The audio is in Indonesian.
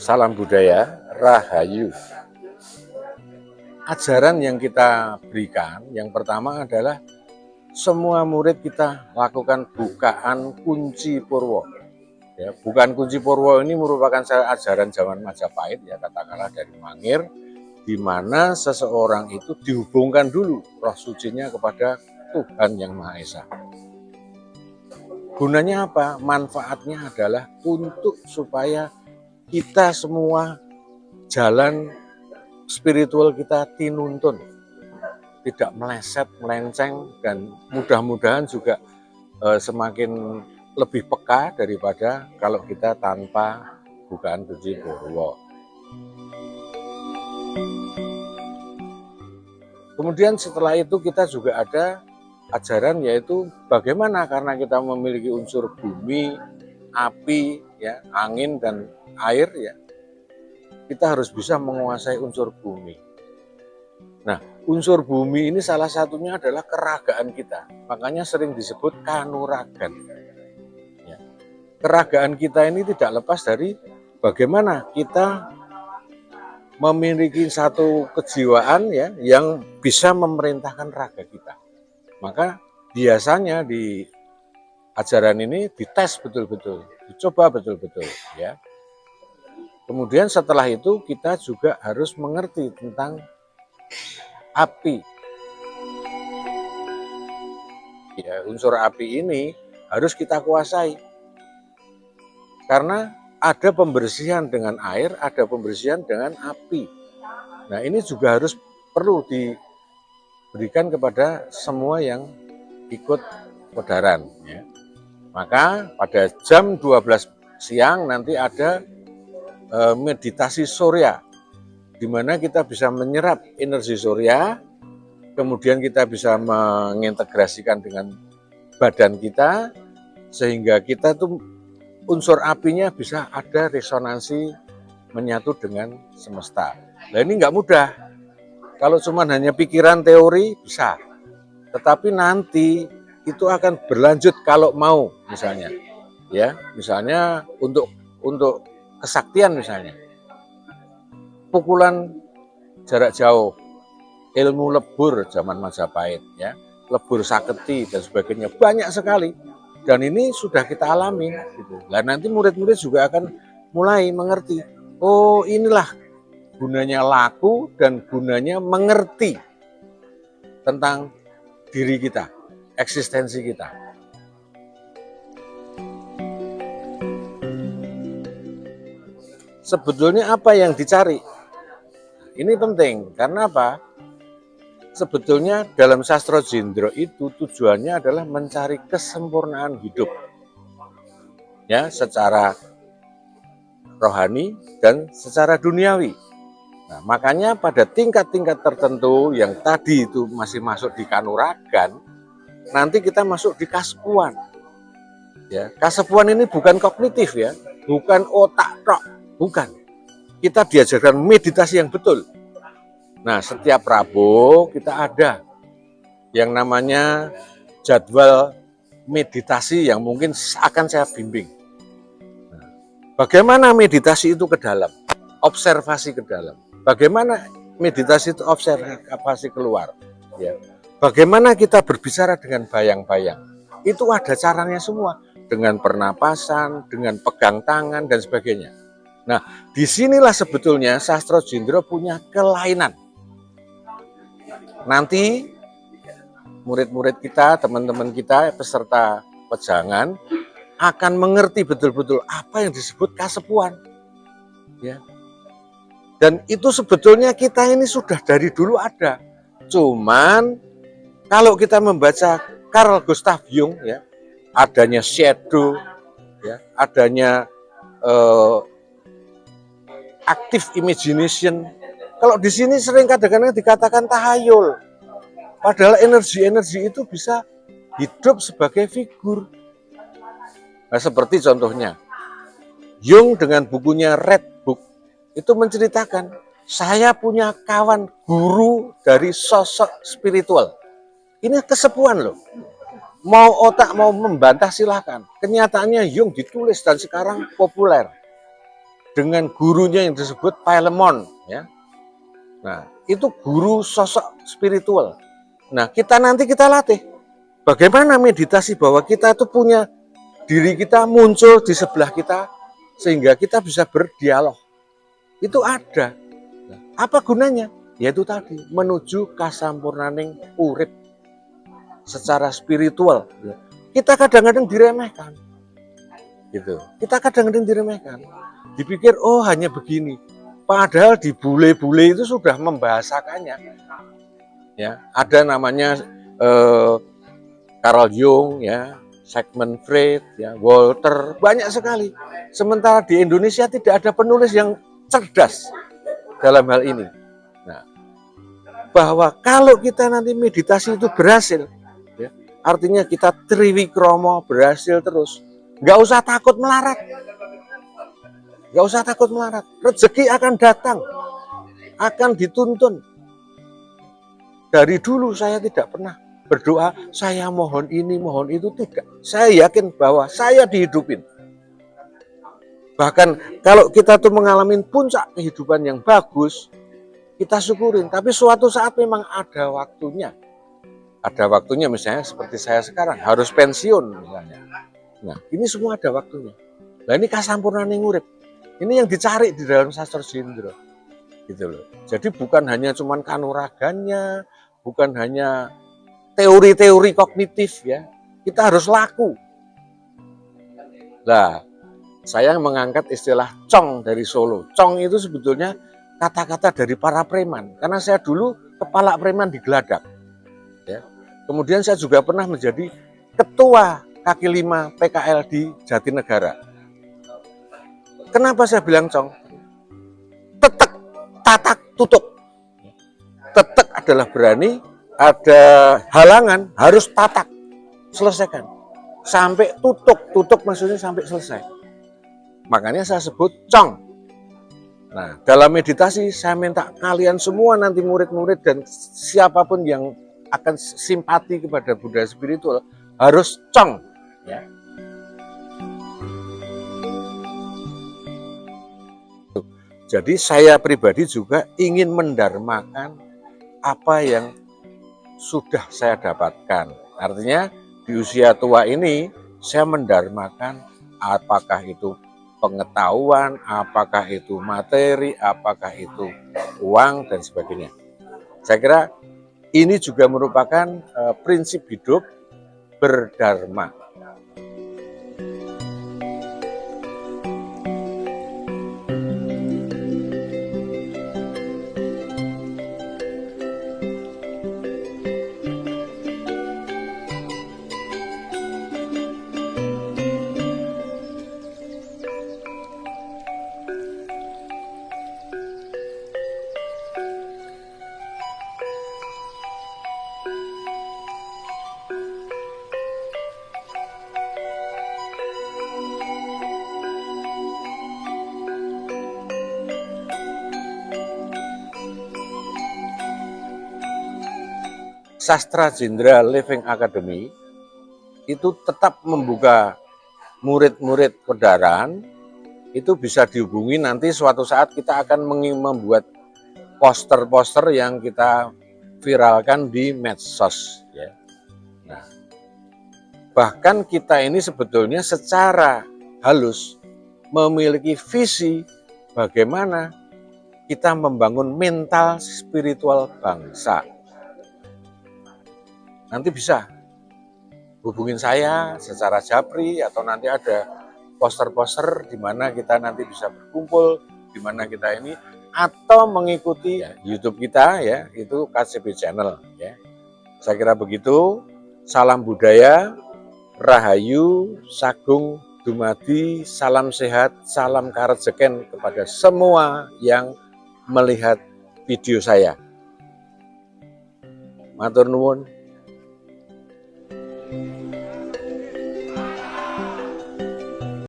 Salam budaya, Rahayu. Ajaran yang kita berikan, yang pertama adalah semua murid kita lakukan bukaan kunci purwo. Ya, bukaan kunci purwo ini merupakan ajaran zaman Majapahit, ya katakanlah dari Mangir, di mana seseorang itu dihubungkan dulu roh sucinya kepada Tuhan Yang Maha Esa. Gunanya apa? Manfaatnya adalah untuk supaya kita semua jalan spiritual kita tinuntun, tidak meleset, melenceng, dan mudah-mudahan juga semakin lebih peka daripada kalau kita tanpa bukaan kunci purwo. Kemudian setelah itu kita juga ada ajaran yaitu bagaimana karena kita memiliki unsur bumi, api, ya, angin dan air, ya, kita harus bisa menguasai unsur bumi. Nah, unsur bumi ini salah satunya adalah keragaan kita. Makanya sering disebut kanuragan. Ya. Keragaan kita ini tidak lepas dari bagaimana kita memiliki satu kejiwaan, ya, yang bisa memerintahkan raga kita. Maka biasanya di ajaran ini dites betul-betul, dicoba betul-betul, ya. Kemudian setelah itu kita juga harus mengerti tentang api. Ya, unsur api ini harus kita kuasai. Karena ada pembersihan dengan air, ada pembersihan dengan api. Nah, ini juga harus perlu diberikan kepada semua yang ikut pedaran, ya. Maka pada jam 12 siang nanti ada meditasi surya, di mana kita bisa menyerap energi surya, kemudian kita bisa mengintegrasikan dengan badan kita, sehingga kita tuh unsur apinya bisa ada resonansi menyatu dengan semesta. Nah, ini nggak mudah. Kalau cuma hanya pikiran teori bisa, tetapi nanti itu akan berlanjut kalau mau, misalnya, ya, misalnya untuk kesaktian, misalnya pukulan jarak jauh, ilmu lebur zaman Majapahit, ya, lebur saketi dan sebagainya, banyak sekali. Dan ini sudah kita alami, gitu. Nah, nanti murid-murid juga akan mulai mengerti, oh inilah gunanya laku dan gunanya mengerti tentang diri kita, eksistensi kita. Sebetulnya apa yang dicari? Ini penting, karena apa? Sebetulnya dalam sastra Jendro itu tujuannya adalah mencari kesempurnaan hidup, ya, secara rohani dan secara duniawi. Nah, makanya pada tingkat-tingkat tertentu yang tadi itu masih masuk di kanuragan, nanti kita masuk di kasepuan. Ya, kasepuan ini bukan kognitif, ya, bukan otak tok, bukan. Kita diajarkan meditasi yang betul. Nah, setiap Rabu kita ada yang namanya jadwal meditasi yang mungkin akan saya bimbing. Nah, bagaimana meditasi itu ke dalam, observasi ke dalam. Bagaimana meditasi itu observasi keluar. Ya. Bagaimana kita berbicara dengan bayang-bayang. Itu ada caranya semua. Dengan pernapasan, dengan pegang tangan, dan sebagainya. Nah, disinilah sebetulnya sastra Jendro punya kelainan. Nanti murid-murid kita, teman-teman kita, peserta pejangan akan mengerti betul-betul apa yang disebut kasepuan. Ya. Dan itu sebetulnya kita ini sudah dari dulu ada. Cuman kalau kita membaca Carl Gustav Jung, ya, adanya shadow, ya, adanya active imagination. Kalau di sini sering kadang-kadang dikatakan tahayul. Padahal energi-energi itu bisa hidup sebagai figur. Nah, seperti contohnya, Jung dengan bukunya Red Book itu menceritakan, saya punya kawan guru dari sosok spiritual. Ini kesepuan loh. Mau otak mau membantah silahkan. Kenyataannya Jung ditulis dan sekarang populer. dengan gurunya yang disebut Palemon, ya. Nah, itu guru sosok spiritual. Nah, kita nanti kita latih bagaimana meditasi bahwa kita itu punya diri kita muncul di sebelah kita sehingga kita bisa berdialog. Itu ada. Nah, apa gunanya? Yaitu tadi menuju kasampurnaning urip secara spiritual. Kita kadang-kadang diremehkan. Gitu. Kita kadang-kadang diremehkan. Dipikir oh hanya begini. Padahal di bule-bule itu sudah membahasakannya. Ya, ada namanya Carl Jung, ya, Sigmund Freud, ya, Walter, banyak sekali. Sementara di Indonesia tidak ada penulis yang cerdas dalam hal ini. Nah, bahwa kalau kita nanti meditasi itu berhasil, ya, artinya kita triwikromo berhasil terus, nggak usah takut melarat, nggak usah takut melarat. Rezeki akan datang, akan dituntun. Dari dulu saya tidak pernah berdoa, saya mohon ini, mohon itu, tidak. Saya yakin bahwa saya dihidupin. Bahkan kalau kita tuh mengalami puncak kehidupan yang bagus, kita syukurin. Tapi suatu saat memang ada waktunya. Ada waktunya misalnya seperti saya sekarang, harus pensiun misalnya. Nah, ini semua ada waktunya. Nah, ini kasampurnaning urip. Ini yang dicari di dalam sastra Jindra. Gitu loh. Jadi bukan hanya cuman kanuragannya, bukan hanya teori-teori kognitif, ya. Kita harus laku. Nah, saya mengangkat istilah cong dari Solo. Cong itu sebetulnya kata-kata dari para preman. Karena saya dulu kepala preman di Geladak. Ya. Kemudian saya juga pernah menjadi ketua kaki 5 PKL di Jatinegara. Kenapa saya bilang cong? Tetek, tatak, tutuk. Tetek adalah berani, ada halangan, harus tatak. Selesaikan. Sampai tutuk. Tutuk maksudnya sampai selesai. Makanya saya sebut cong. Nah, dalam meditasi saya minta kalian semua nanti murid-murid dan siapapun yang akan simpati kepada budaya spiritual harus cong. Ya. Jadi saya pribadi juga ingin mendharmakan apa yang sudah saya dapatkan. Artinya di usia tua ini saya mendharmakan apakah itu pengetahuan, apakah itu materi, apakah itu uang, dan sebagainya. Saya kira ini juga merupakan prinsip hidup berdharma. Sastra Jindra Living Academy itu tetap membuka murid-murid kedaran, itu bisa dihubungi nanti suatu saat kita akan membuat poster-poster yang kita viralkan di medsos. Ya. Nah, bahkan kita ini sebetulnya secara halus memiliki visi bagaimana kita membangun mental spiritual bangsa. Nanti bisa hubungin saya secara japri atau nanti ada poster-poster di mana kita nanti bisa berkumpul, di mana kita ini, atau mengikuti YouTube kita, ya, itu KCB Channel, ya. Saya kira begitu. Salam budaya, rahayu, sagung, dumadi, salam sehat, salam karejeken kepada semua yang melihat video saya. Matur nuwun.